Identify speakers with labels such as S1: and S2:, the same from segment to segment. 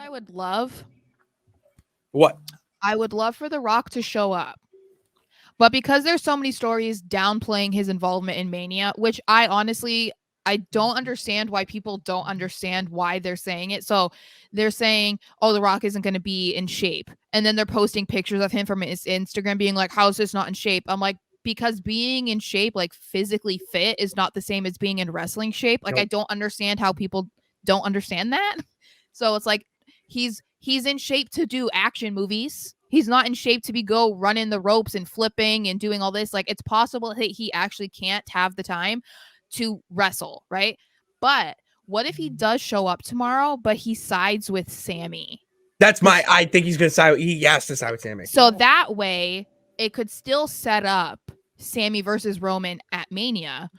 S1: I would love?
S2: What?
S1: I would love for The Rock to show up. But because there's so many stories downplaying his involvement in Mania, which I don't understand why people don't understand why they're saying it. So they're saying, oh, The Rock isn't going to be in shape. And then they're posting pictures of him from his Instagram being like, how is this not in shape? I'm like, because being in shape, like physically fit, is not the same as being in wrestling shape. Like, I
S2: Nope.
S1: don't understand how people don't understand that. So it's like, he's in shape to do action movies. He's not in shape to be go running the ropes and flipping and doing all this. Like, it's possible that he actually can't have the time to wrestle, right? But what if he does show up tomorrow, but he sides with Sami?
S2: I think he's going to side. He has to side with Sami.
S1: So that way, it could still set up Sami versus Roman at Mania,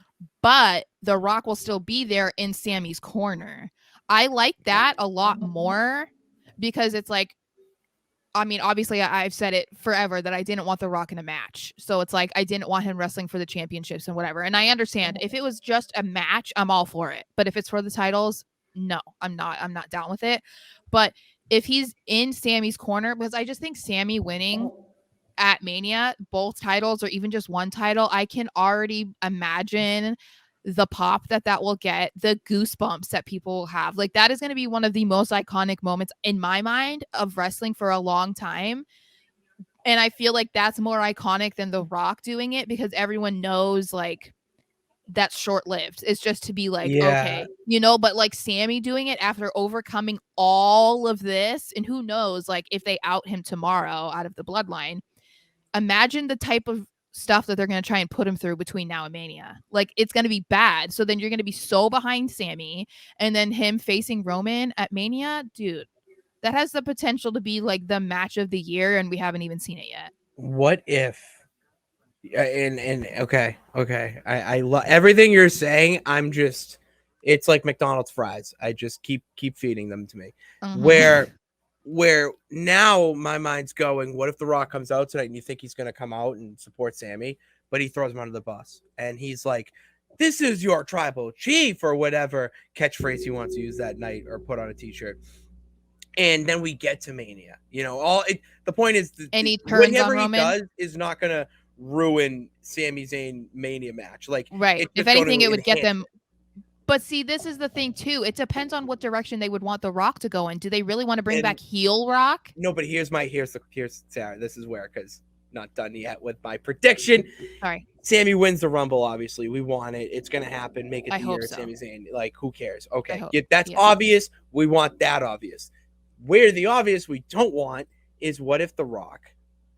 S1: but The Rock will still be there in Sami's corner. I like that a lot more because it's like, I mean, obviously, I've said it forever that I didn't want The Rock in a match. So it's like I didn't want him wrestling for the championships and whatever. And I understand if it was just a match, I'm all for it. But if it's for the titles, no, I'm not. I'm not down with it. But if he's in Sami's corner, because I just think Sami winning at Mania, both titles or even just one title, I can already imagine the pop that will get, the goosebumps that people will have. Like, that is going to be one of the most iconic moments in my mind of wrestling for a long time. And I feel like that's more iconic than The Rock doing it because everyone knows, like, that's short-lived. It's just to be like, okay, but like Sami doing it after overcoming all of this, and who knows, like, if they out him tomorrow out of the bloodline, imagine the type of stuff that they're going to try and put him through between now and Mania. Like, it's going to be bad. So then you're going to be so behind Sami, and then him facing Roman at Mania, dude, that has the potential to be like the match of the year, and we haven't even seen it yet.
S2: What if? And okay, I love everything you're saying. It's like McDonald's fries. I just keep feeding them to me.
S1: Mm-hmm.
S2: Where now my mind's going, what if The Rock comes out tonight and you think he's going to come out and support Sami, but he throws him under the bus and he's like, this is your tribal chief, or whatever catchphrase he wants to use that night or put on a t-shirt. And then we get to Mania. The point is,
S1: And he turns
S2: whatever
S1: on
S2: he
S1: Roman.
S2: does is not going to ruin Sami Zayn Mania match. Like,
S1: right. If anything, it would get them. But see, this is the thing too. It depends on what direction they would want The Rock to go in. Do they really want to bring back heel Rock?
S2: No, but here's Sarah. This is where, because not done yet with my prediction.
S1: Sorry.
S2: Sami wins the Rumble. Obviously, we want it. It's gonna happen. Make it
S1: I
S2: the year
S1: hope
S2: of
S1: so.
S2: Sami Zayn. Like, who cares? Okay,
S1: hope.
S2: that's obvious. We want that obvious. Where the obvious we don't want is, what if The Rock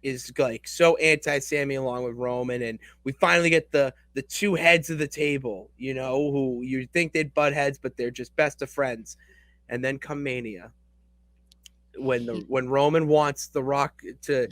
S2: is like so anti-Sami along with Roman, and we finally get the two heads of the table, who you think they'd butt heads, but they're just best of friends. And then come Mania, when Roman wants The Rock to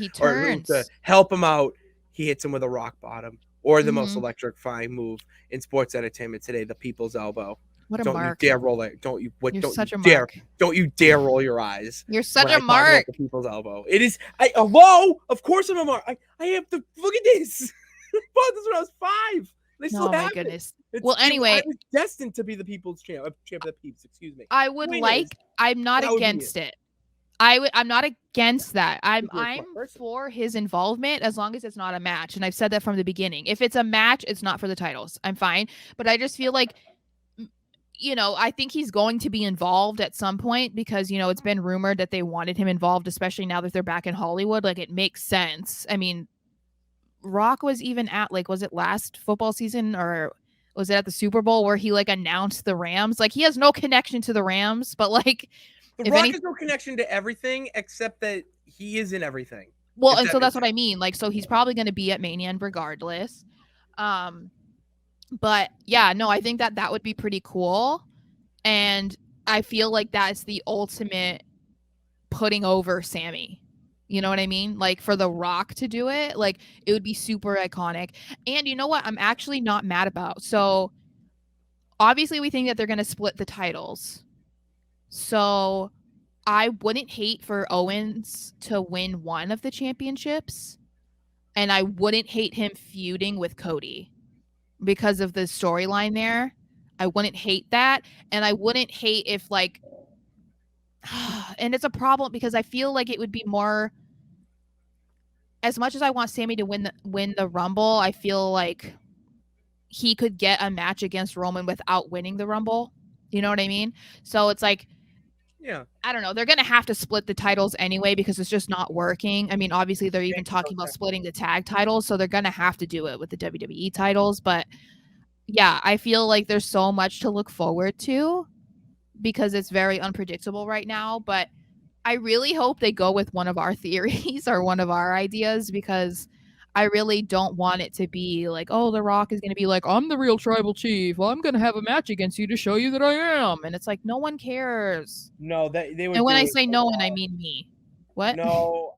S2: help him out, he hits him with a rock bottom, or the most electrifying move in sports entertainment today, the people's elbow.
S1: What a
S2: don't
S1: mark.
S2: You dare roll it. Don't you? What?
S1: You're
S2: don't
S1: such
S2: you
S1: a
S2: dare?
S1: mark.
S2: Don't you dare roll your eyes.
S1: You're such a mark.
S2: The people's elbow. It is. Hello. Of course I'm a mark. I have to look at this. I bought this when I was 5. They still have
S1: my goodness.
S2: It.
S1: Well, anyway,
S2: I was destined to be the people's champ of the peeps. Excuse me.
S1: I would I'm not against it. I'm not against that. I'm for his involvement as long as it's not a match. And I've said that from the beginning. If it's a match, it's not for the titles. I'm fine. But I just feel like, I think he's going to be involved at some point because, it's been rumored that they wanted him involved, especially now that they're back in Hollywood. Like, it makes sense. I mean, Rock was even at, like, was it last football season or was it at the Super Bowl where he, like, announced the Rams? Like, he has no connection to the Rams, but, like,
S2: The Rock has no connection to everything except that he is in everything.
S1: Well, and so that's what I mean. Like, so he's probably going to be at Mania regardless. But yeah, no, I think that would be pretty cool. And I feel like that's the ultimate putting over Sami. You know what I mean? Like, for The Rock to do it, like, it would be super iconic. And you know what I'm actually not mad about? So obviously we think that they're going to split the titles. So I wouldn't hate for Owens to win one of the championships. And I wouldn't hate him feuding with Cody because of the storyline there. I wouldn't hate that. And I wouldn't hate if, like, And it's a problem because I feel like it would be more, as much as I want Sami to win the Rumble, I feel like he could get a match against Roman without winning the Rumble. You know what I mean? So it's like,
S2: Yeah.
S1: I don't know. They're going to have to split the titles anyway because it's just not working. I mean, obviously, they're even talking about splitting the tag titles. So they're going to have to do it with the WWE titles. But yeah, I feel like there's so much to look forward to because it's very unpredictable right now. But I really hope they go with one of our theories or one of our ideas because I really don't want it to be like, oh, The Rock is going to be like, I'm the real tribal chief. Well, I'm going to have a match against you to show you that I am. And it's like, no one cares.
S2: No, they would
S1: And when
S2: do
S1: I
S2: it.
S1: say no one, I mean me. What?
S2: No,